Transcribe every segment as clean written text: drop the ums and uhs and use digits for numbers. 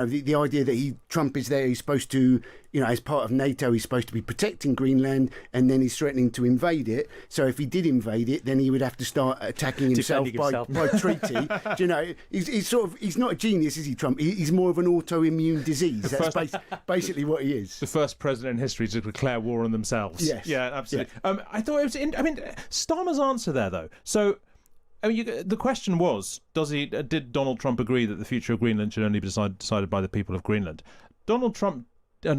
The idea that Trump is there, he's supposed to, as part of NATO, he's supposed to be protecting Greenland, and then he's threatening to invade it. So if he did invade it, then he would have to start attacking himself by treaty. He's not a genius, is he, Trump? He's more of an autoimmune disease. That's basically what he is. The first president in history to declare war on themselves. Yes. Yeah, absolutely. Yeah. I thought it was. Starmer's answer there, though. So. The question was, did Donald Trump agree that the future of Greenland should only be decided by the people of Greenland? Keir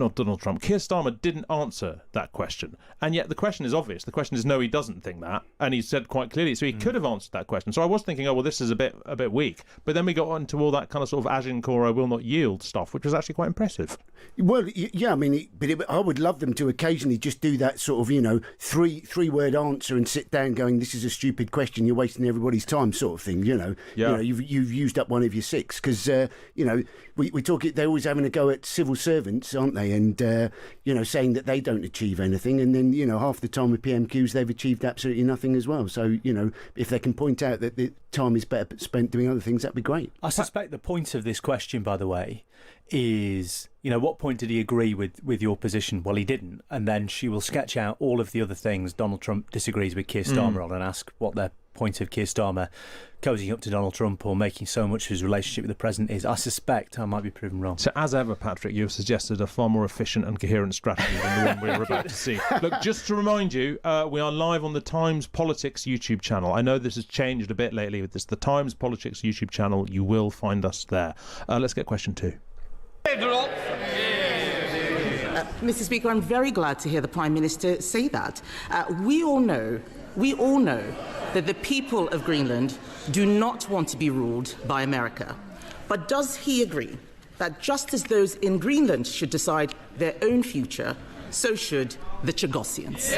Starmer didn't answer that question. And yet the question is obvious. The question is, no, he doesn't think that. And he said quite clearly, so he could have answered that question. So I was thinking, this is a bit weak. But then we got on to all that kind of sort of Agincourt, I will not yield stuff, which was actually quite impressive. Well, yeah, I would love them to occasionally just do that sort of, three-word answer and sit down going, this is a stupid question, you're wasting everybody's time sort of thing, You've used up one of your six. Because, we talk, they're always having a go at civil servants, aren't they? And, saying that they don't achieve anything. And then, half the time with PMQs, they've achieved absolutely nothing as well. So, if they can point out that the time is better spent doing other things, that'd be great. I suspect the point of this question, by the way, is, what point did he agree with your position? Well, he didn't. And then she will sketch out all of the other things Donald Trump disagrees with Keir Starmer on and ask what their point of Keir Starmer cozying up to Donald Trump or making so much of his relationship with the president is. I suspect I might be proven wrong. So as ever, Patrick, you've suggested a far more efficient and coherent strategy than the one we're about to see. Look, just to remind you, we are live on the Times Politics YouTube channel. I know this has changed a bit lately with this. The Times Politics YouTube channel, you will find us there. Let's get question 2. Mr. Speaker, I'm very glad to hear the Prime Minister say that. We all know that the people of Greenland do not want to be ruled by America. But does he agree that just as those in Greenland should decide their own future, so should the Chagosians?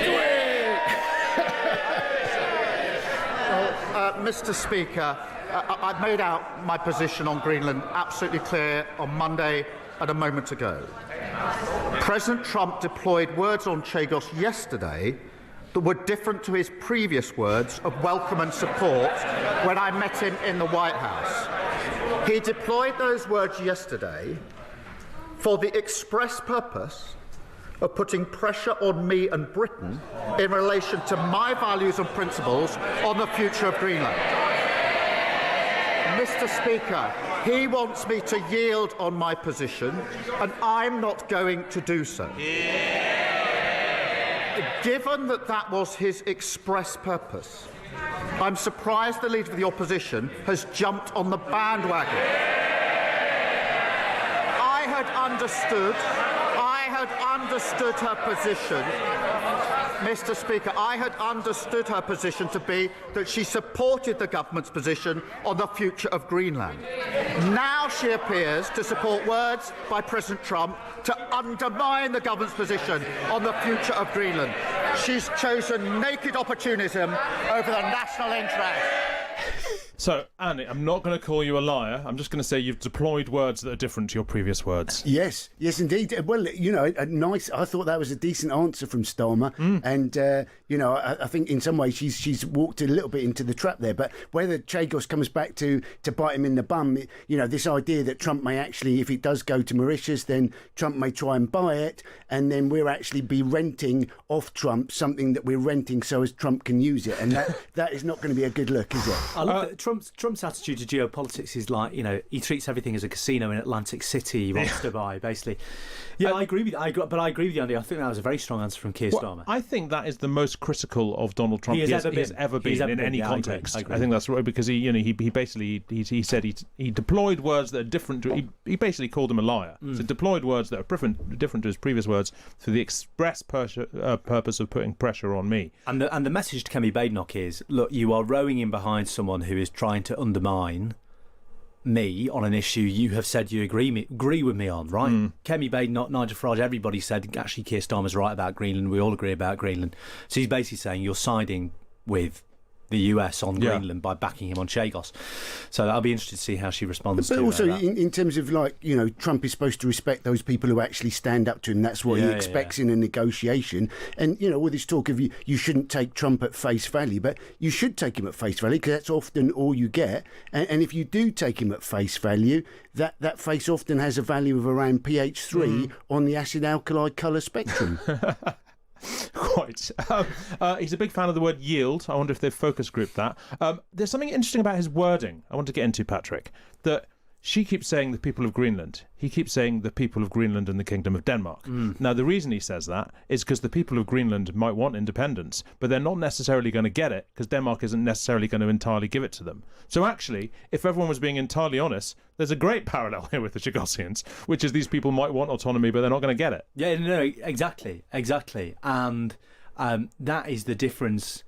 Mr. Speaker, I've made out my position on Greenland absolutely clear on Monday and a moment ago. President Trump deployed words on Chagos yesterday that were different to his previous words of welcome and support when I met him in the White House. He deployed those words yesterday for the express purpose of putting pressure on me and Britain in relation to my values and principles on the future of Greenland. Mr. Speaker, he wants me to yield on my position, and I'm not going to do so. Given that that was his express purpose, I'm surprised the Leader of the Opposition has jumped on the bandwagon. I had understood her position. Mr. Speaker, I had understood her position to be that she supported the government's position on the future of Greenland. Now she appears to support words by President Trump to undermine the government's position on the future of Greenland. She's chosen naked opportunism over the national interest. So, Andy, I'm not going to call you a liar. I'm just going to say you've deployed words that are different to your previous words. Yes, indeed. Well, I thought that was a decent answer from Starmer. And, I think in some ways she's walked a little bit into the trap there. But whether Chagos comes back to bite him in the bum, this idea that Trump may actually, if it does go to Mauritius, then Trump may try and buy it. And then we'll actually be renting off Trump something that we're renting so as Trump can use it. And that is not going to be a good look, is it? I love that Trump's attitude to geopolitics is like, he treats everything as a casino in Atlantic City he wants to buy, basically. Yeah, I agree with you. But I agree with you, Andy. I think that was a very strong answer from Keir Starmer. I think that is the most critical of Donald Trump he has ever been in any context. I think that's right, because he basically said he deployed words that are different to. He basically called him a liar. So deployed words that are different to his previous words for the express purpose of putting pressure on me. And the message to Kemi Badenoch is: look, you are rowing in behind someone who is trying to undermine me on an issue you have said you agree with me on, right? Kemi Badenoch, Nigel Farage, everybody said actually Keir Starmer's right about Greenland. We all agree about Greenland. So he's basically saying you're siding with the US on Greenland by backing him on Chagos. So I'll be interested to see how she responds but to also that. in terms of, like, you know, Trump is supposed to respect those people who actually stand up to him. That's what he expects in a negotiation. And, you know, with this talk of you shouldn't take Trump at face value, but you should take him at face value because that's often all you get. And if you do take him at face value, that face often has a value of around pH 3 on the acid-alkali colour spectrum. Quite. He's a big fan of the word yield. I wonder if they've focus grouped that. There's something interesting about his wording I want to get into, Patrick, that she keeps saying the people of Greenland. He keeps saying the people of Greenland and the Kingdom of Denmark. Now, the reason he says that is because the people of Greenland might want independence, but they're not necessarily going to get it because Denmark isn't necessarily going to entirely give it to them. So actually, if everyone was being entirely honest, there's a great parallel here with the Chagosians, which is these people might want autonomy, but they're not going to get it. Yeah, no, exactly. And that is the difference.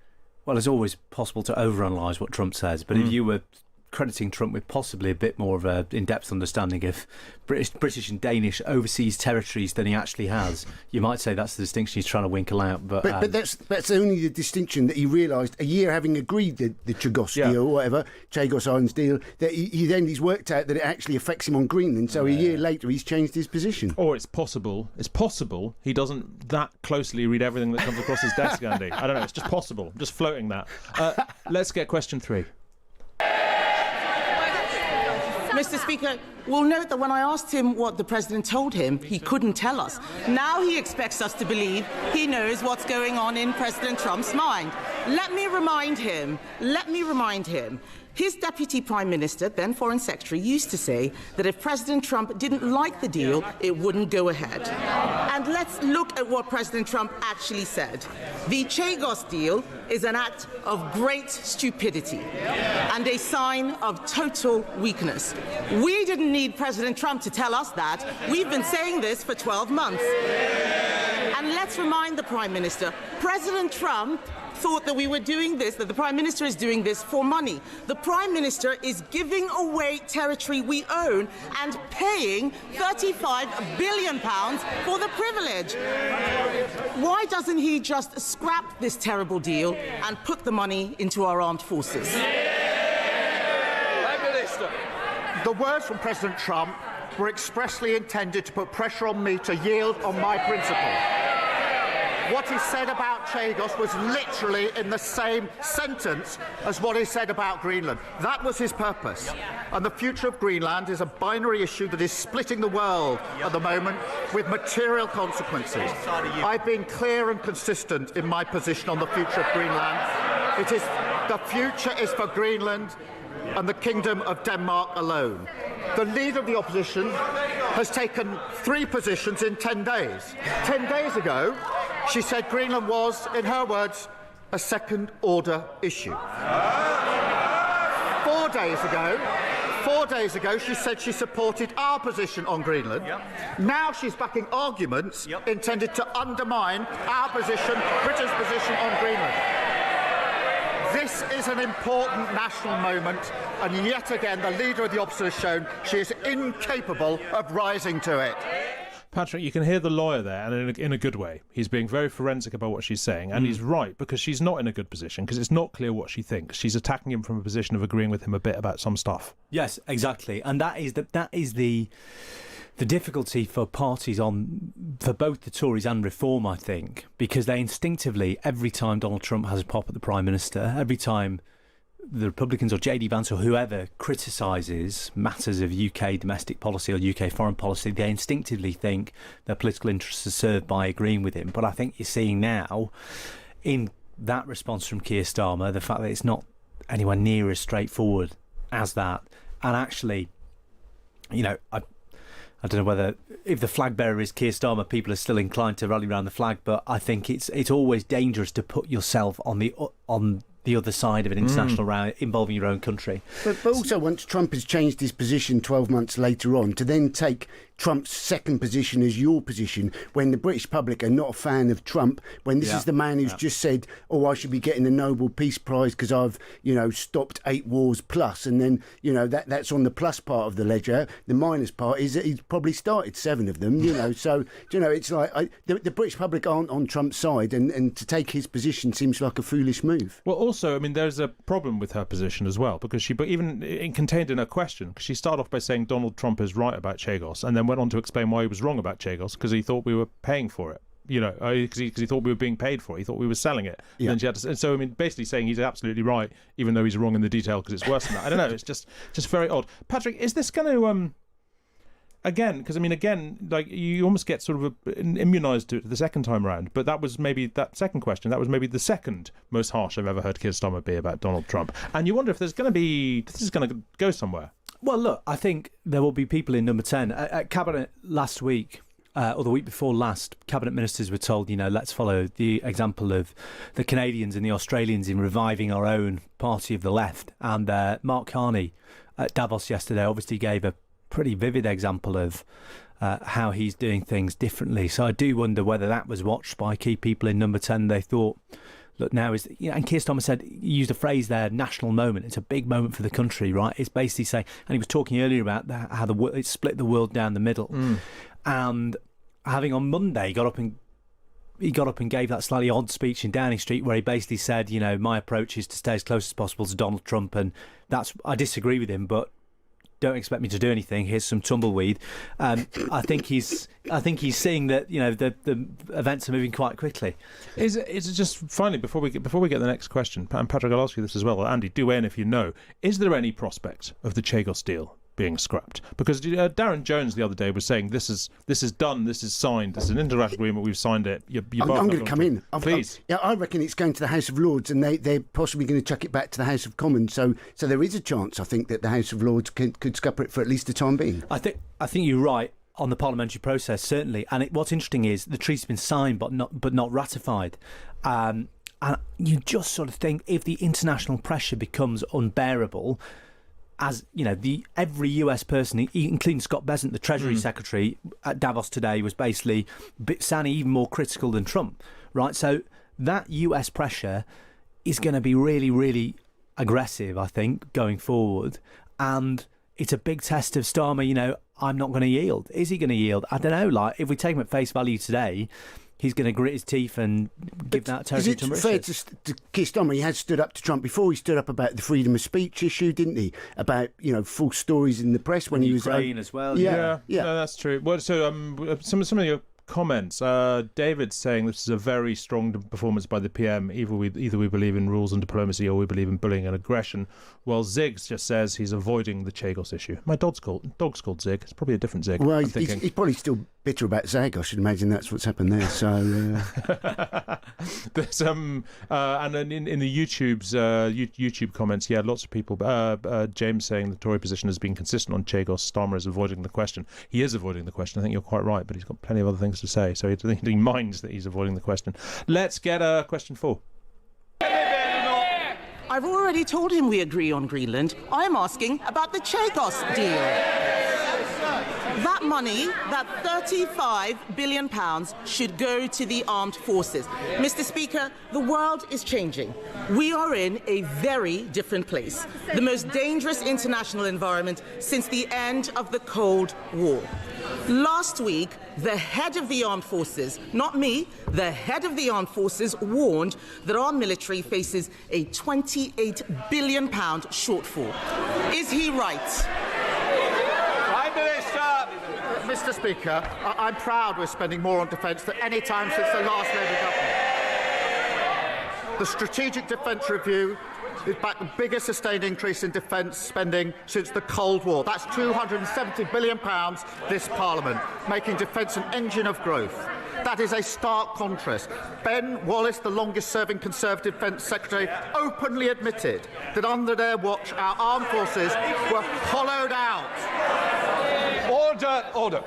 Well, it's always possible to overanalyze what Trump says, but if you were crediting Trump with possibly a bit more of an in-depth understanding of British and Danish overseas territories than he actually has, you might say that's the distinction he's trying to winkle out. But that's only the distinction that he realised a year having agreed the Chagos deal or whatever, Chagos Islands deal, that he's worked out that it actually affects him on Greenland. So a year later he's changed his position. Or it's possible he doesn't that closely read everything that comes across his desk, Andy. I don't know, it's just possible. I'm just floating that. Let's get question 3. Mr. Speaker, we'll note that when I asked him what the President told him, he couldn't tell us. Now he expects us to believe he knows what's going on in President Trump's mind. Let me remind him. His Deputy Prime Minister, then Foreign Secretary, used to say that if President Trump didn't like the deal, it wouldn't go ahead. And let's look at what President Trump actually said. The Chagos deal is an act of great stupidity and a sign of total weakness. We didn't need President Trump to tell us that. We've been saying this for 12 months. And let's remind the Prime Minister, President Trump thought that we were doing this, that the Prime Minister is doing this for money. The Prime Minister is giving away territory we own and paying £35 billion for the privilege. Why doesn't he just scrap this terrible deal and put the money into our armed forces? The words from President Trump were expressly intended to put pressure on me to yield on my principle. What he said about Chagos was literally in the same sentence as what he said about Greenland. That was his purpose. And the future of Greenland is a binary issue that is splitting the world at the moment with material consequences. I've been clear and consistent in my position on the future of Greenland. The future is for Greenland and the Kingdom of Denmark alone. The leader of the opposition has taken 3 positions in 10 days. 10 days ago, she said Greenland was, in her words, a second-order issue. 4 days ago, she said she supported our position on Greenland. Now she's backing arguments intended to undermine our position, Britain's position on Greenland. This is an important national moment, and yet again, the leader of the opposition has shown she is incapable of rising to it. Patrick, you can hear the lawyer there, and in a good way. He's being very forensic about what she's saying, and he's right, because she's not in a good position, because it's not clear what she thinks. She's attacking him from a position of agreeing with him a bit about some stuff. Yes, exactly. And that is the difficulty for parties for both the Tories and Reform, I think, because they instinctively, every time Donald Trump has a pop at the Prime Minister, every time the Republicans or JD Vance or whoever criticises matters of UK domestic policy or UK foreign policy, they instinctively think their political interests are served by agreeing with him. But I think you're seeing now, in that response from Keir Starmer, the fact that it's not anywhere near as straightforward as that. And actually, you know, I don't know whether, if the flag bearer is Keir Starmer, people are still inclined to rally around the flag, but I think it's always dangerous to put yourself on the other side of an international round involving your own country. But also, once Trump has changed his position 12 months later on, to then take Trump's second position as your position when the British public are not a fan of Trump, when this is the man who's just said, I should be getting the Nobel Peace Prize because I've, stopped 8 wars plus, and then, that's on the plus part of the ledger. The minus part is that he's probably started 7 of them, so, it's like the British public aren't on Trump's side, and to take his position seems like a foolish move. Well, also, there's a problem with her position as well, because contained in her question, because she started off by saying Donald Trump is right about Chagos, and then went on to explain why he was wrong about Chagos, because he thought we were paying for it. Because he thought we were being paid for it. He thought we were selling it. Yeah. And then she had to, and so basically saying he's absolutely right, even though he's wrong in the detail because it's worse than that. I don't know. It's just very odd. Patrick, is this going to again? Because like you almost get sort of immunised to it the second time around. But that was maybe that second question. That was maybe the second most harsh I've ever heard Keir Starmer be about Donald Trump. And you wonder if this is going to go somewhere. Well, look, I think there will be people in number 10 at Cabinet last week. Or the week before last, Cabinet Ministers were told, let's follow the example of the Canadians and the Australians in reviving our own party of the left. And Mark Carney at Davos yesterday obviously gave a pretty vivid example of how he's doing things differently. So I do wonder whether that was watched by key people in number 10. They thought, look, now is, and Keir Starmer said, he used a phrase there, national moment. It's a big moment for the country, right? It's basically saying, and he was talking earlier about how it split the world down the middle. And having on Monday, he got up and gave that slightly odd speech in Downing Street where he basically said, my approach is to stay as close as possible to Donald Trump, and I disagree with him, but don't expect me to do anything. Here's some tumbleweed. I think he's seeing that the events are moving quite quickly. Is it just finally before we get the next question, and Patrick, I'll ask you this as well. Andy, do weigh in if you know. Is there any prospect of the Chagos deal being scrapped? Because Darren Jones the other day was saying this is done, this is signed, this is an international agreement, we've signed it. I'm going to come in. Please. I reckon it's going to the House of Lords, and they're possibly going to chuck it back to the House of Commons. So there is a chance, I think, that the House of Lords could scupper it for at least the time being. I think you're right on the parliamentary process, certainly. And what's interesting is the treaty's been signed but not ratified. And you just sort of think if the international pressure becomes unbearable, as every US person, including Scott Bessent, the Treasury Secretary at Davos today, was basically sounding even more critical than Trump, right? So that US pressure is going to be really, really aggressive, I think, going forward. And it's a big test of Starmer, I'm not going to yield. Is he going to yield? I don't know. Like, if we take him at face value today, he's going to grit his teeth and give that territory to Mauritius. Is it fair to Keir Starmer? He had stood up to Trump before. He stood up about the freedom of speech issue, didn't he? About false stories in the press when he was Ukraine as well. Yeah, no, that's true. Well, so some of your comments. David's saying this is a very strong performance by the PM. Either we believe in rules and diplomacy, or we believe in bullying and aggression. Well, Ziggs just says he's avoiding the Chagos issue. My dog's called Zig. It's probably a different Zig. Well, he's probably still bitter about Zag. I should imagine that's what's happened there. So there's and then in the YouTube comments, lots of people. James saying the Tory position has been consistent on Chagos. Starmer is avoiding the question. He is avoiding the question. I think you're quite right, but he's got plenty of other things to say, so he minds that he's avoiding the question. Let's get question 4. I've already told him we agree on Greenland. I'm asking about the Chagos deal. That money, that £35 billion, should go to the armed forces. Mr. Speaker, the world is changing. We are in a very different place. The most dangerous international environment since the end of the Cold War. Last week, the head of the armed forces, not me, the head of the armed forces warned that our military faces a £28 billion shortfall. Is he right? Mr. Speaker, I'm proud we're spending more on defence than any time since the last Labour government. The Strategic Defence Review is back the biggest sustained increase in defence spending since the Cold War. That's £270 billion this Parliament, making defence an engine of growth. That is a stark contrast. Ben Wallace, the longest-serving Conservative Defence Secretary, openly admitted that under their watch our armed forces were hollowed out. Order.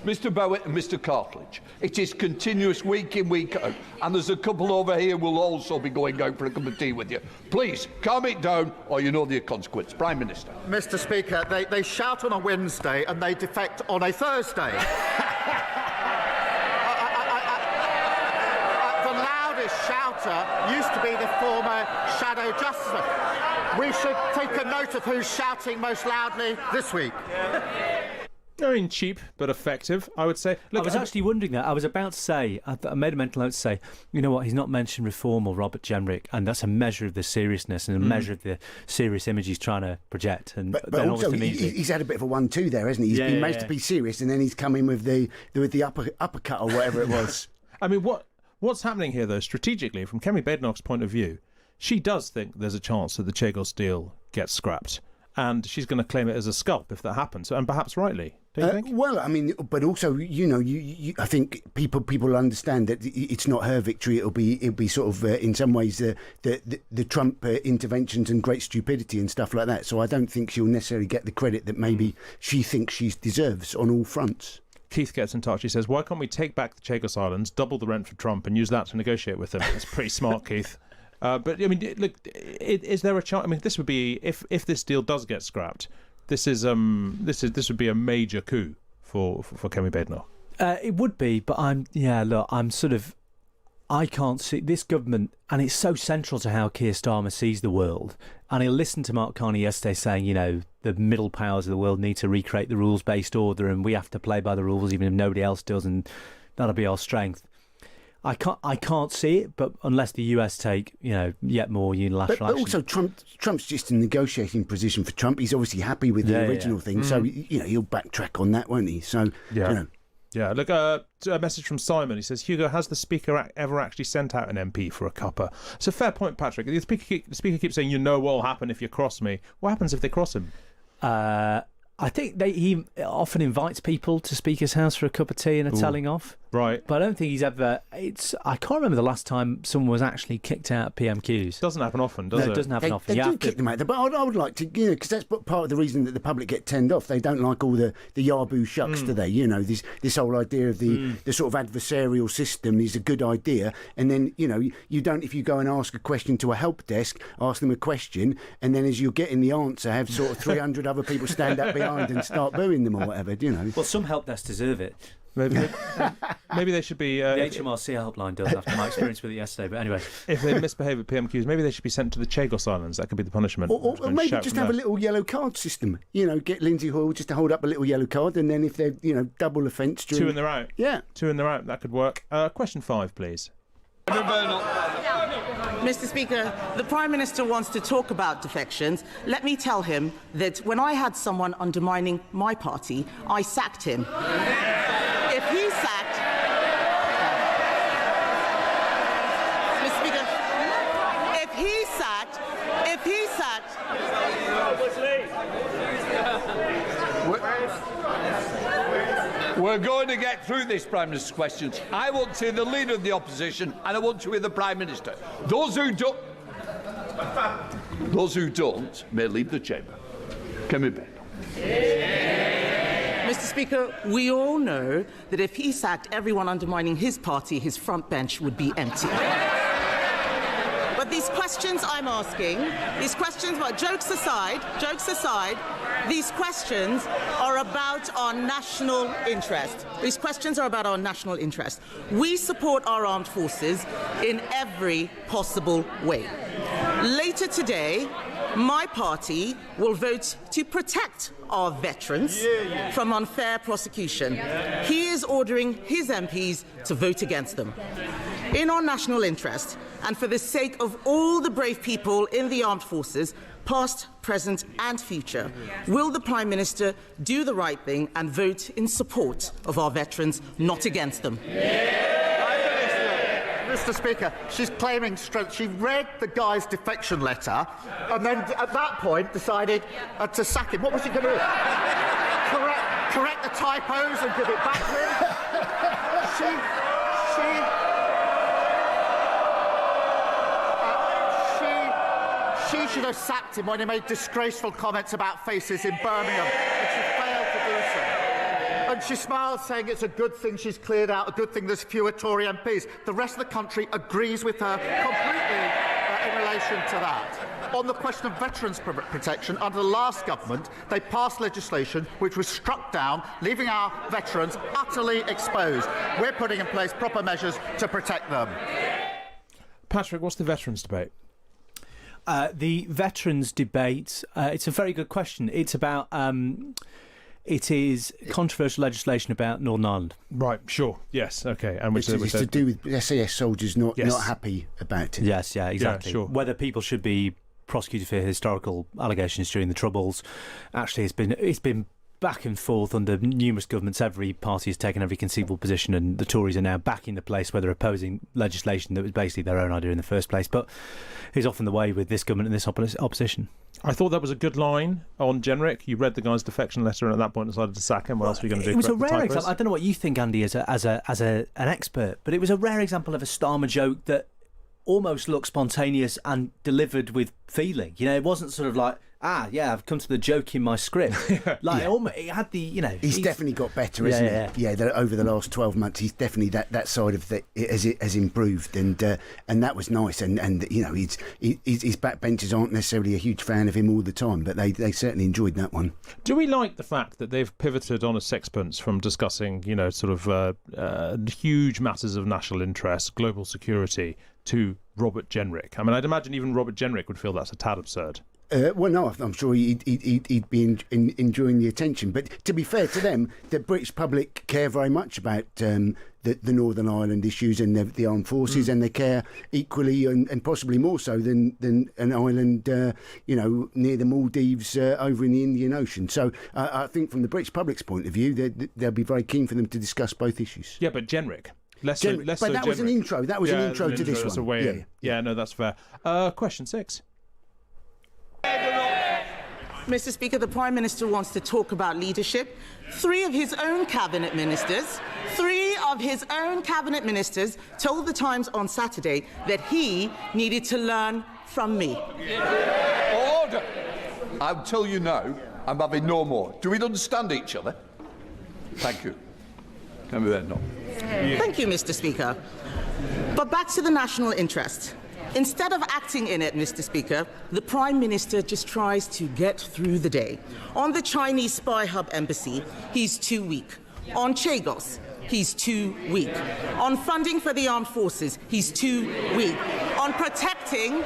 Mr. Bowitt and Mr. Cartledge, it is continuous week in, week out, and there's a couple over here who will also be going out for a cup of tea with you. Please, calm it down, or you know the consequence. Prime Minister. Mr. Speaker, they shout on a Wednesday and they defect on a Thursday. The loudest shouter used to be the former Shadow Justice. We should take a note of who's shouting most loudly this week. I mean, cheap but effective, I would say. Look, I was actually wondering that. I was about to say, I made a mental note to say, you know what, he's not mentioned Reform or Robert Jenrick, and that's a measure of the seriousness and a measure of the serious image he's trying to project. And but also, he's had a bit of a 1-2 there, hasn't he? He's been managed to be serious, and then he's come in with the uppercut or whatever it was. I mean, what's happening here, though, strategically, from Kemi Badenoch's point of view, she does think there's a chance that the Chagos deal gets scrapped, and she's going to claim it as a scalp if that happens, and perhaps rightly. Don't you think? Well, I mean, but also, I think people understand that it's not her victory. It'll be sort of in some ways the Trump interventions and great stupidity and stuff like that. So I don't think she'll necessarily get the credit that maybe she thinks she deserves on all fronts. Keith gets in touch. He says, "Why can't we take back the Chagos Islands, double the rent for Trump, and use that to negotiate with him?" It's pretty smart, Keith. But I mean, look, is there a chance? I mean, this would be if this deal does get scrapped. This would be a major coup for Kemi Badenoch. It would be, but I can't see this government, and it's so central to how Keir Starmer sees the world. And he'll listen to Mark Carney yesterday saying, the middle powers of the world need to recreate the rules-based order, and we have to play by the rules even if nobody else does, and that'll be our strength. I can't see it, but unless the US take yet more unilateral action. But also Trump's just in negotiating position for Trump. He's obviously happy with the original thing, so he'll backtrack on that, won't he? So Yeah, look, a message from Simon. He says, Hugo, has the Speaker ever actually sent out an MP for a cuppa? It's a fair point, Patrick. The Speaker keeps saying, what will happen if you cross me. What happens if they cross him? I think he often invites people to Speaker's house for a cup of tea and a telling off. Right. But I don't think he's ever... I can't remember the last time someone was actually kicked out of PMQs. Doesn't happen often, does it? No, it doesn't happen often. They do kick them out, but I would like to, because that's part of the reason that the public get turned off. They don't like all the yaboo shucks, do they? This whole idea of the sort of adversarial system is a good idea, and then, you don't, if you go and ask a question to a help desk, ask them a question, and then as you're getting the answer, have sort of 300 other people stand up behind and start booing them or whatever, Well, some help desks deserve it. Maybe they should be... the HMRC helpline does, after my experience with it yesterday, but anyway. If they misbehave at PMQs, maybe they should be sent to the Chagos Islands. That could be the punishment. Or maybe just have a little yellow card system. Get Lindsay Hoyle just to hold up a little yellow card, and then if they're, double offence... Two in the out. Yeah. 2 in the out, that could work. Question 5, please. Mr. Speaker, the Prime Minister wants to talk about defections. Let me tell him that when I had someone undermining my party, I sacked him. If he sacked... Mr. Speaker, if he sacked... We're going to get through this Prime Minister's questions. I want to hear the Leader of the Opposition, and I want to hear the Prime Minister. Those who don't may leave the chamber. Kemi Badenoch. Mr. Speaker, we all know that if he sacked everyone undermining his party, his front bench would be empty. But these questions I'm asking, jokes aside, these questions are about our national interest. We support our armed forces in every possible way. Later today, my party will vote to protect our veterans from unfair prosecution. He is ordering his MPs to vote against them. In our national interest, and for the sake of all the brave people in the armed forces, past, present and future, will the Prime Minister do the right thing and vote in support of our veterans, not against them? Mr. Speaker, she's claiming strength. She read the guy's defection letter and then at that point decided to sack him. What was she going to do? Correct the typos and give it back to him? She should have sacked him when he made disgraceful comments about faces in Birmingham. And she failed to do so. And she smiles, saying it's a good thing she's cleared out, a good thing there's fewer Tory MPs. The rest of the country agrees with her completely in relation to that. On the question of veterans protection, under the last government, they passed legislation which was struck down, leaving our veterans utterly exposed. We're putting in place proper measures to protect them. Patrick, what's the veterans debate? The veterans debate, it's a very good question. It's about... it is controversial legislation about Northern Ireland. Right, sure. Yes, OK. And which it's to do with SAS soldiers not happy about it. Yes, yeah, exactly. Yeah, sure. Whether people should be prosecuted for historical allegations during the Troubles. Actually, it's been back and forth under numerous governments. Every party has taken every conceivable position, and the Tories are now back in the place where they're opposing legislation that was basically their own idea in the first place. But it's often the way with this government and this opposition. I thought that was a good line on Jenrick. You read the guy's defection letter and at that point decided to sack him. What else were you going to do? It was a rare example. I don't know what you think, Andy, as an expert, but it was a rare example of a Starmer joke that almost looked spontaneous and delivered with feeling. You know, it wasn't sort of like, I've come to the joke in my script. It had the, He's definitely got better, isn't he? Yeah, over the last 12 months, he's definitely that side of it has improved, and that was nice. And his backbenchers aren't necessarily a huge fan of him all the time, but they certainly enjoyed that one. Do we like the fact that they've pivoted on a sixpence from discussing, huge matters of national interest, global security, to Robert Jenrick? I mean, I'd imagine even Robert Jenrick would feel that's a tad absurd. Well, no, I'm sure he'd be enjoying the attention. But to be fair to them, the British public care very much about the Northern Ireland issues and the armed forces, and they care equally and possibly more so than an island, near the Maldives over in the Indian Ocean. So I think from the British public's point of view, they'll be very keen for them to discuss both issues. Yeah, but Jenrick. But that was an intro. That was an intro to this one. Yeah, no, that's fair. Question 6. Mr. Speaker, the Prime Minister wants to talk about leadership. Three of his own cabinet ministers told the Times on Saturday that he needed to learn from me. Order! I'll tell you now, I'm having no more. Do we understand each other? Thank you. Kemi, Badenoch. Thank you, Mr. Speaker. But back to the national interest. Instead of acting in it, Mr. Speaker, the Prime Minister just tries to get through the day. On the Chinese spy hub embassy, he's too weak. On Chagos, he's too weak. On funding for the armed forces, he's too weak. On protecting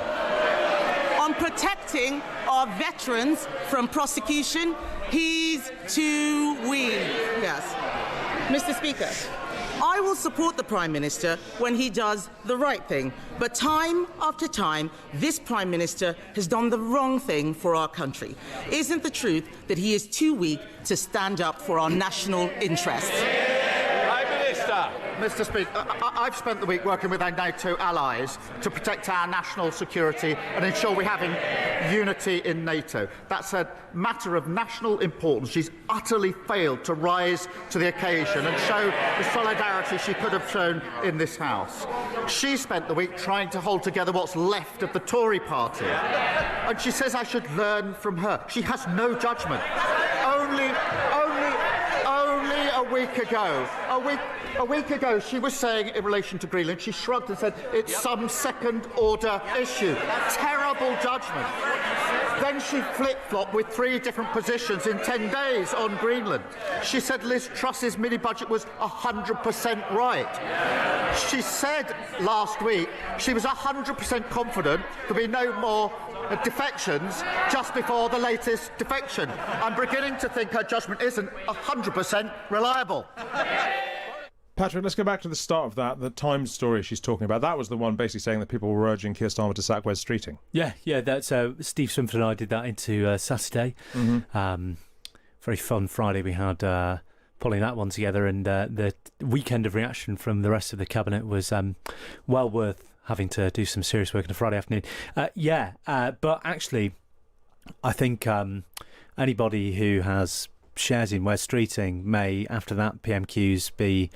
our veterans from prosecution, he's too weak. Yes. Mr. Speaker, I will support the Prime Minister when he does the right thing. But time after time, this Prime Minister has done the wrong thing for our country. Isn't the truth that he is too weak to stand up for our national interests? Prime Minister. Mr. Speaker, I've spent the week working with our NATO allies to protect our national security and ensure we have unity in NATO. That's a matter of national importance. She's utterly failed to rise to the occasion and show the solidarity she could have shown in this House. She spent the week trying to hold together what's left of the Tory party. And she says I should learn from her. She has no judgment. Only a week ago, she was saying in relation to Greenland, she shrugged and said it's some second-order issue. Terrible judgment. Then she flip-flopped with 3 different positions in 10 days on Greenland. She said Liz Truss's mini-budget was 100% right. She said last week she was 100% confident there'll be no more defections just before the latest defection. I'm beginning to think her judgment isn't 100% reliable. Patrick, let's go back to the start of the Times story she's talking about. That was the one basically saying that people were urging Keir Starmer to sack Wes Streeting. Yeah, that's Steve Swinford and I did that into Saturday. Very fun Friday we had pulling that one together, and the weekend of reaction from the rest of the cabinet was well worth having to do some serious work on a Friday afternoon. But actually, I think anybody who has shares in Wes Streeting may, after that PMQs, be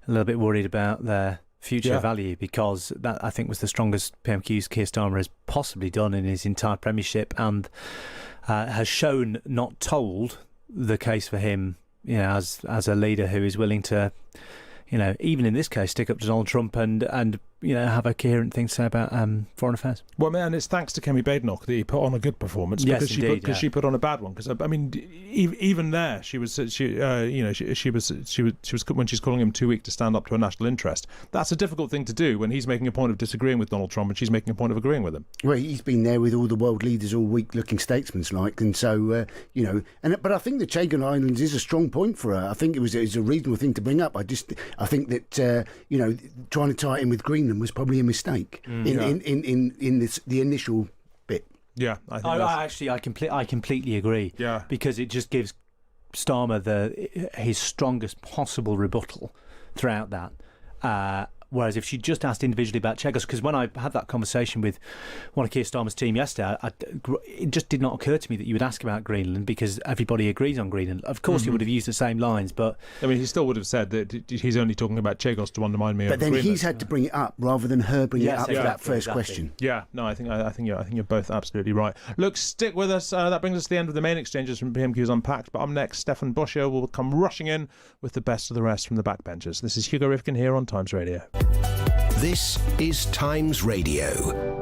a little bit worried about their future value, because that, I think, was the strongest PMQs Keir Starmer has possibly done in his entire premiership, and has shown, not told, the case for him, as a leader who is willing to, even in this case, stick up to Donald Trump and have a coherent thing to say about foreign affairs. Well, man, it's thanks to Kemi Badenoch that he put on a good performance, yes, because indeed, she put on a bad one. Because I mean, even there, she was when she's calling him too weak to stand up to a national interest. That's a difficult thing to do when he's making a point of disagreeing with Donald Trump and she's making a point of agreeing with him. Well, he's been there with all the world leaders all week, looking statesmanlike, and so but I think the Chagos Islands is a strong point for her. I think it was a reasonable thing to bring up. I think that trying to tie it in with Greenland was probably a mistake in the initial bit. Yeah, I completely agree. Yeah, because it just gives Starmer his strongest possible rebuttal throughout that. Whereas if she just asked individually about Chagos, because when I had that conversation with one of Keir Starmer's team yesterday, it just did not occur to me that you would ask about Greenland because everybody agrees on Greenland. Of course, he would have used the same lines, but I mean, he still would have said that he's only talking about Chagos to undermine me. But then Greenland. He's had to bring it up rather than her bring it up for that first question. Yeah, no, I think you're both absolutely right. Look, stick with us. That brings us to the end of the main exchanges from PMQs Unpacked. But up next, Stefan Boscher will come rushing in with the best of the rest from the Backbenchers. This is Hugo Rifkind here on Times Radio. This is Times Radio.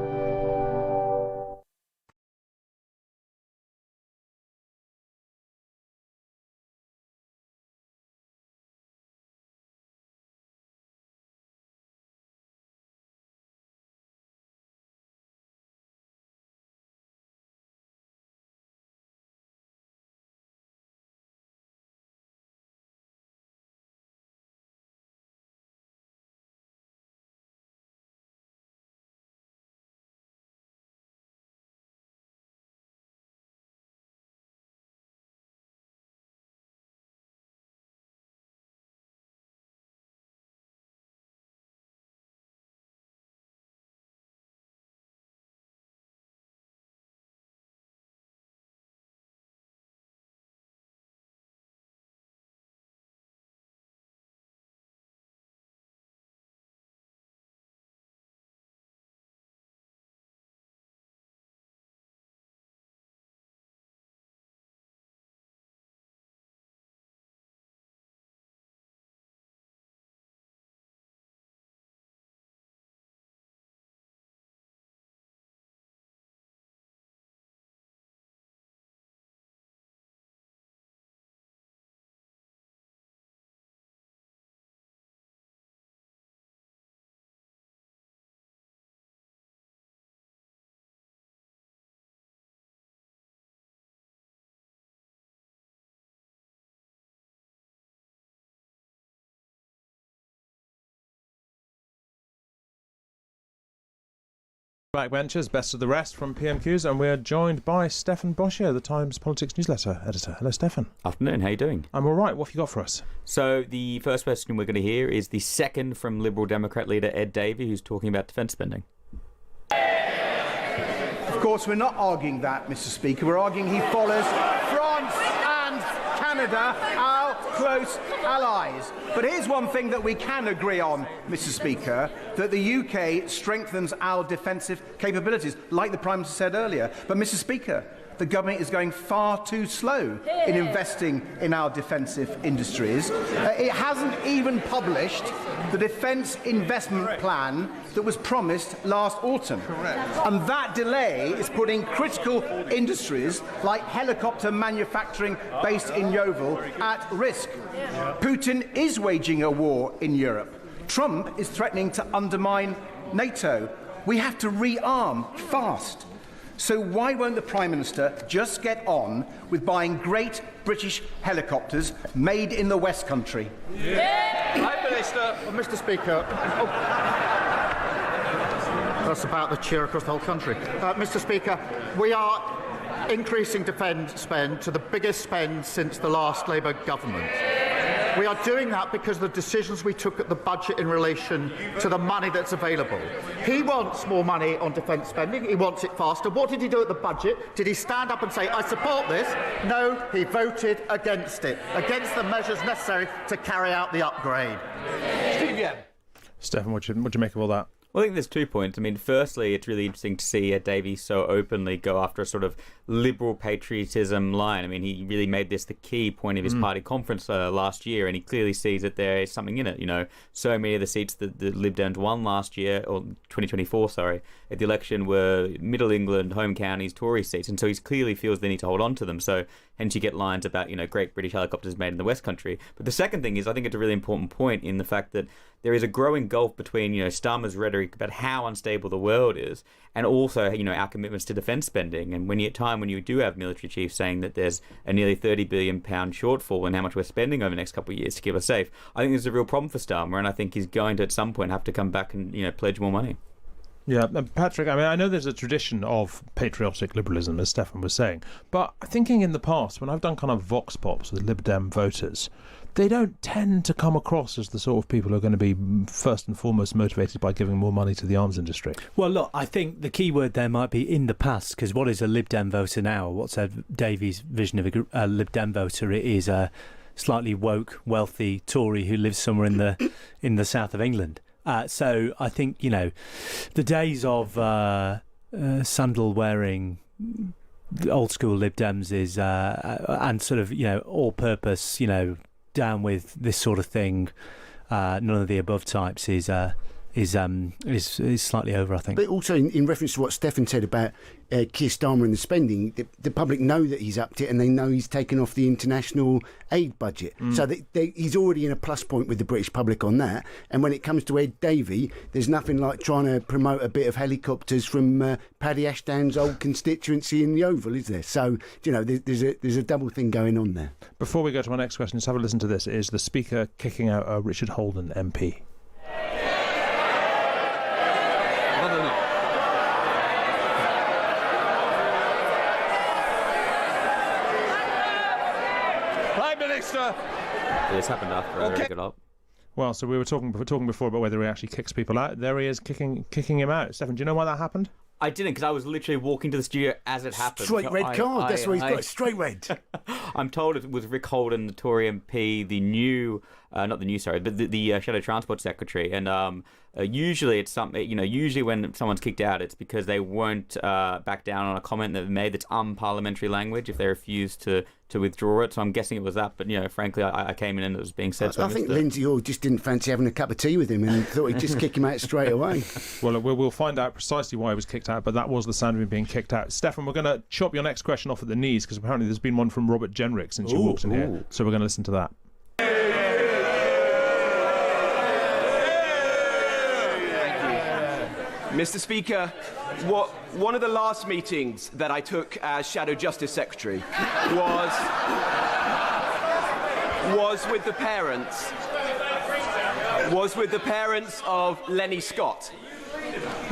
Backbenchers, best of the rest from PMQs, and we're joined by Stefan Boscher, the Times Politics newsletter editor. Hello, Stefan. Afternoon, how you doing? I'm all right. What have you got for us? So the first question we're going to hear is the second from Liberal Democrat leader Ed Davey, who's talking about defence spending. Of course, we're not arguing that, Mr. Speaker. We're arguing he follows France and Canada, our close allies. But here's one thing that we can agree on, Mr. Speaker, that the UK strengthens our defensive capabilities, like the Prime Minister said earlier. But, Mr. Speaker, the government is going far too slow in investing in our defensive industries. It hasn't even published the defence investment plan that was promised last autumn. And that delay is putting critical industries like helicopter manufacturing based in Yeovil at risk. Putin is waging a war in Europe. Trump is threatening to undermine NATO. We have to rearm fast. So why won't the Prime Minister just get on with buying great British helicopters made in the West Country? Prime Minister. Well, Mr. Speaker. That's about the cheer across the whole country. Mr. Speaker, we are increasing defence spend to the biggest spend since the last Labour government. We are doing that because of the decisions we took at the budget in relation to the money that's available. He wants more money on defence spending. He wants it faster. What did he do at the budget? Did he stand up and say, I support this? No, he voted against it, against the measures necessary to carry out the upgrade. Stefan, what do you make of all that? Well, I think there's 2 points. I mean, firstly, it's really interesting to see Davey so openly go after a sort of liberal patriotism line. I mean, he really made this the key point of his party conference last year, and he clearly sees that there is something in it. You know, so many of the seats that the Lib Dems won last year, or 2024, sorry, at the election were Middle England, home counties, Tory seats, and so he clearly feels they need to hold on to them. So hence you get lines about, you know, great British helicopters made in the West Country. But the second thing is, I think it's a really important point in the fact that there is a growing gulf between, you know, Starmer's rhetoric about how unstable the world is, and also, you know, our commitments to defence spending. And when you do have military chiefs saying that there's a nearly £30 billion shortfall in how much we're spending over the next couple of years to keep us safe, I think there's a real problem for Starmer, and I think he's going to at some point have to come back and, you know, pledge more money. Yeah, Patrick, I mean, I know there's a tradition of patriotic liberalism, as Stefan was saying, but thinking in the past, when I've done kind of vox pops with Lib Dem voters, they don't tend to come across as the sort of people who are going to be first and foremost motivated by giving more money to the arms industry. Well, look, I think the key word there might be in the past, because what is a Lib Dem voter now? What's Davy's vision of a Lib Dem voter? It is a slightly woke, wealthy Tory who lives somewhere in the south of England. So I think, you know, the days of sandal-wearing old school Lib Dems is and sort of, you know, all-purpose, you know, down with this sort of thing, none of the above types is slightly over, I think. But also in reference to what Stefan said about Keir Starmer and the spending, the public know that he's upped it, and they know he's taken off the international aid budget. So he's already in a plus point with the British public on that. And when it comes to Ed Davey, there's nothing like trying to promote a bit of helicopters from Paddy Ashdown's old constituency in the Oval, is there? So, you know, there's a double thing going on there. Before we go to our next question, let's have a listen to this. It is the Speaker kicking out Richard Holden MP. Prime Minister. This happened after I got up. Well, so we were talking before about whether he actually kicks people out. There he is kicking him out. Stefan, do you know why that happened? I didn't, because I was literally walking to the studio as it happened. Straight red card. That's what he's got. Straight red. I'm told it was Rick Holden, the Tory MP, the new, not the new, sorry, but the Shadow Transport Secretary. And usually it's something, you know, usually when someone's kicked out, it's because they won't back down on a comment that they made that's unparliamentary language if they refuse to withdraw it. So I'm guessing it was that. But, you know, frankly, I came in and it was being said. So I think Lindsay Hall just didn't fancy having a cup of tea with him and thought he'd just kick him out straight away. Well, we'll find out precisely why he was kicked out, but that was the sound of him being kicked out. Stefan, we're going to chop your next question off at the knees, because apparently there's been one from Robert Jenrick since you walked in here. So we're going to listen to that. Mr. Speaker, one of the last meetings that I took as Shadow Justice Secretary was with the parents of Lenny Scott.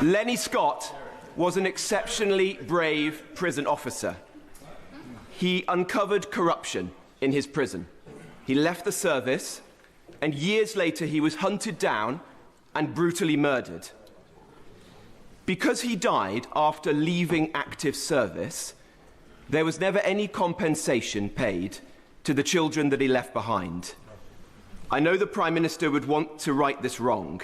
Lenny Scott was an exceptionally brave prison officer. He uncovered corruption in his prison. He left the service, and years later he was hunted down and brutally murdered. Because he died after leaving active service, there was never any compensation paid to the children that he left behind. I know the Prime Minister would want to right this wrong.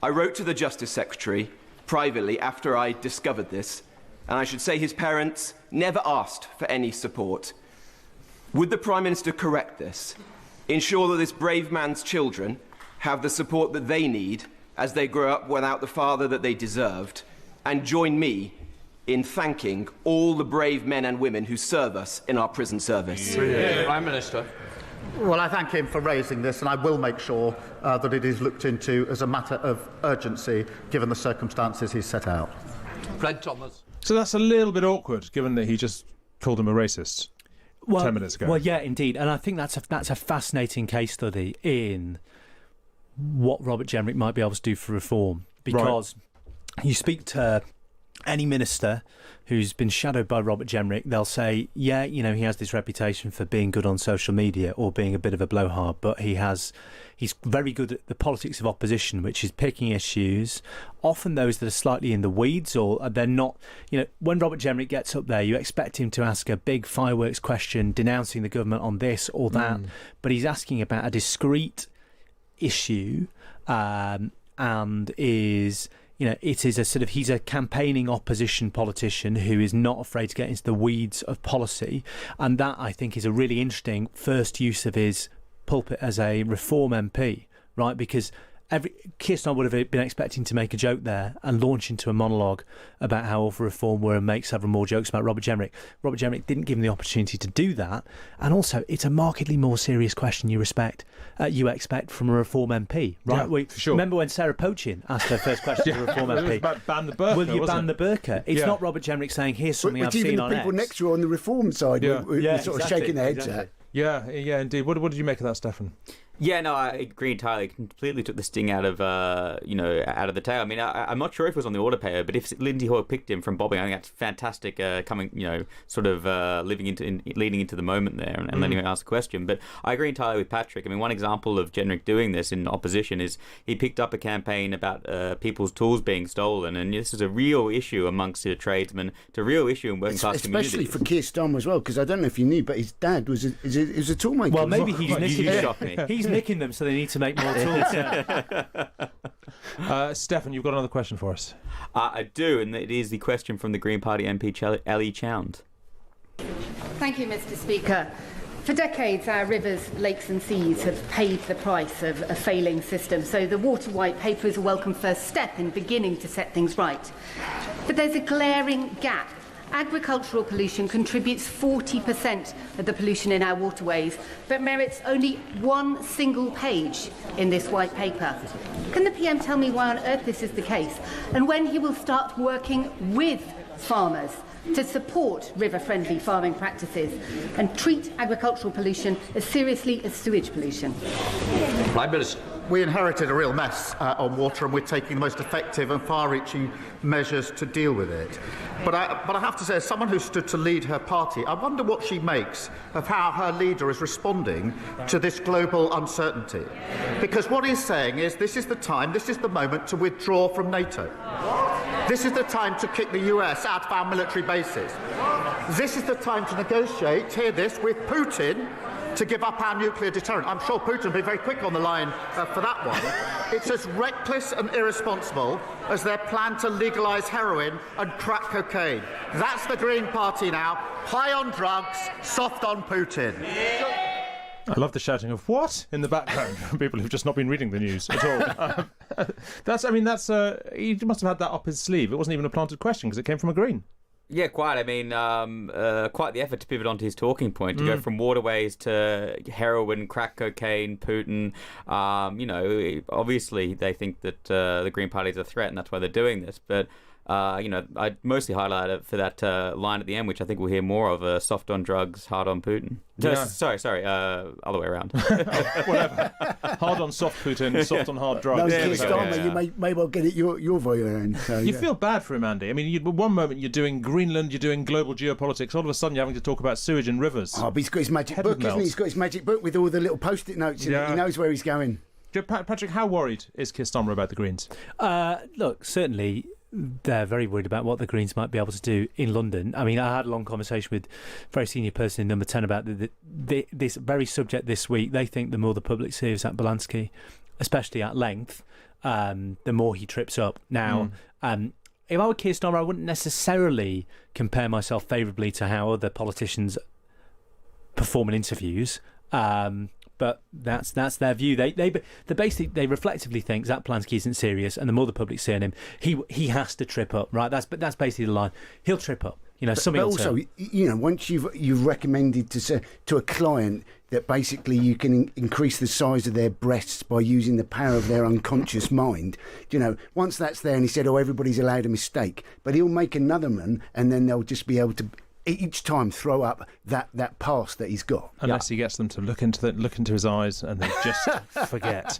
I wrote to the Justice Secretary privately after I discovered this, and I should say his parents never asked for any support. Would the Prime Minister correct this, ensure that this brave man's children have the support that they need as they grow up without the father that they deserved, and join me in thanking all the brave men and women who serve us in our prison service? Prime Minister. Well, I thank him for raising this, and I will make sure that it is looked into as a matter of urgency, given the circumstances he's set out. Fred Thomas. So that's a little bit awkward, given that he just called him a racist 10 minutes ago. Well, yeah, indeed. And I think that's a fascinating case study in what Robert Jenrick might be able to do for reform. Because you speak to any minister who's been shadowed by Robert Jenrick, they'll say, yeah, you know, he has this reputation for being good on social media or being a bit of a blowhard, but he's very good at the politics of opposition, which is picking issues, often those that are slightly in the weeds, or they're not, you know, when Robert Jenrick gets up there, you expect him to ask a big fireworks question denouncing the government on this or that, but he's asking about a discrete issue, and is it is a sort of, he's a campaigning opposition politician who is not afraid to get into the weeds of policy, and that I think is a really interesting first use of his pulpit as a Reform MP, right? Because Keir Starmer would have been expecting to make a joke there and launch into a monologue about how awful Reform were and make several more jokes about Robert Jenrick. Robert Jenrick didn't give him the opportunity to do that, and also it's a markedly more serious question you expect from a Reform MP, right? Yeah, for sure. Remember when Sarah Pochian asked her first question to a Reform MP? It was about ban the burqa, Will you ban the burqa? It's not Robert Jenrick saying, here's something I've seen on Even the people X. next to her on the Reform side were sort of shaking their heads at. Yeah, indeed. What did you make of that, Stefan? Yeah, no, I agree entirely. Completely took the sting out of out of the tail. I mean, I'm not sure if it was on the autopayer, but if Lindsay Hoyle picked him from bobbing, I think that's fantastic. Leading into the moment there and letting him ask the question. But I agree entirely with Patrick. I mean, one example of Jenrick doing this in opposition is he picked up a campaign about people's tools being stolen, and this is a real issue amongst tradesmen. It's a real issue in working class communities, especially for Keir Starmer as well. Because I don't know if you knew, but his dad was a toolmaker. Well, maybe he's He's nicking them so they need to make more tools. Stefan, you've got another question for us. I do, and it is the question from the Green Party MP Ellie Chound. Thank you, Mr. Speaker. For decades, our rivers, lakes and seas have paid the price of a failing system, so the Water White Paper is a welcome first step in beginning to set things right. But there's a glaring gap. Agricultural pollution contributes 40% of the pollution in our waterways, but merits only one single page in this white paper. Can the PM tell me why on earth this is the case, and when he will start working with farmers to support river-friendly farming practices and treat agricultural pollution as seriously as sewage pollution? We inherited a real mess on water, and we're taking the most effective and far-reaching measures to deal with it. But I have to say, as someone who stood to lead her party, I wonder what she makes of how her leader is responding to this global uncertainty. Because what he's saying is this is the time, this is the moment to withdraw from NATO. This is the time to kick the US out of our military bases. This is the time to negotiate, hear this, with Putin to give up our nuclear deterrent. I'm sure Putin will be very quick on the line for that one. It's as reckless and irresponsible as their plan to legalise heroin and crack cocaine. That's the Green Party now. High on drugs, soft on Putin. I love the shouting of "what" in the background from people who've just not been reading the news at all. He must have had that up his sleeve. It wasn't even a planted question because it came from a Green. Yeah, quite. I mean, quite the effort to pivot onto his talking point, to go from waterways to heroin, crack cocaine, Putin. Obviously they think that the Green Party is a threat, and that's why they're doing this. But I mostly highlight it for that line at the end, which I think we'll hear more of: soft on drugs, hard on Putin. Yeah. Sorry, other way around. Whatever. Hard on soft Putin, soft on hard drugs. No, Starmer, you may well get it your way around. So, you feel bad for him, Andy. I mean, one moment you're doing Greenland, you're doing global geopolitics. All of a sudden, you're having to talk about sewage and rivers. Oh, but he's got his magic book, isn't he? He's got his magic book with all the little post-it notes in it. He knows where he's going. Patrick, how worried is Keir Starmer about the Greens? Look, certainly they're very worried about what the Greens might be able to do in London. I mean, I had a long conversation with a very senior person in Number 10 about this very subject this week. They think the more the public sees at Belansky, especially at length, the more he trips up. Now, if I were Keir Starmer, I wouldn't necessarily compare myself favourably to how other politicians perform in interviews. But that's their view. They reflectively think Zach Belansky isn't serious, and the more the public's seeing him, he has to trip up, right? That's basically the line. He'll trip up. But also, once you've recommended to a client that basically you can increase the size of their breasts by using the power of their unconscious mind. Once that's there, and he said, everybody's allowed a mistake, but he'll make another one, and then they'll just be able to each time throw up that past that he's got. Unless he gets them to look into his eyes and they just forget.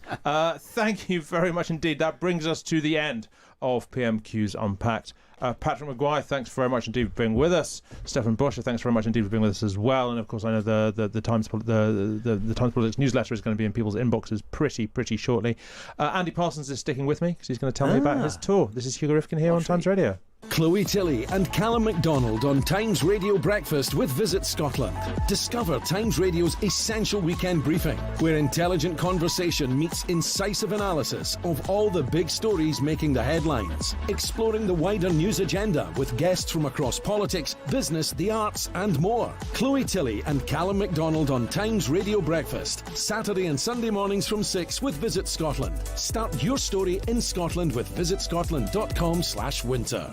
Thank you very much indeed. That brings us to the end of PMQs Unpacked. Patrick Maguire, thanks very much indeed for being with us. Stefan Busher, thanks very much indeed for being with us as well. And of course, I know the Times Politics newsletter is going to be in people's inboxes pretty shortly. Andy Parsons is sticking with me because he's going to tell me about his tour. This is Hugo Rifkind here on Times Radio. Chloe Tilley and Callum MacDonald on Times Radio Breakfast with Visit Scotland. Discover Times Radio's essential weekend briefing, where intelligent conversation meets incisive analysis of all the big stories making the headlines. Exploring the wider news agenda with guests from across politics, business, the arts and more. Chloe Tilley and Callum MacDonald on Times Radio Breakfast. Saturday and Sunday mornings from 6 with Visit Scotland. Start your story in Scotland with visitscotland.com/winter.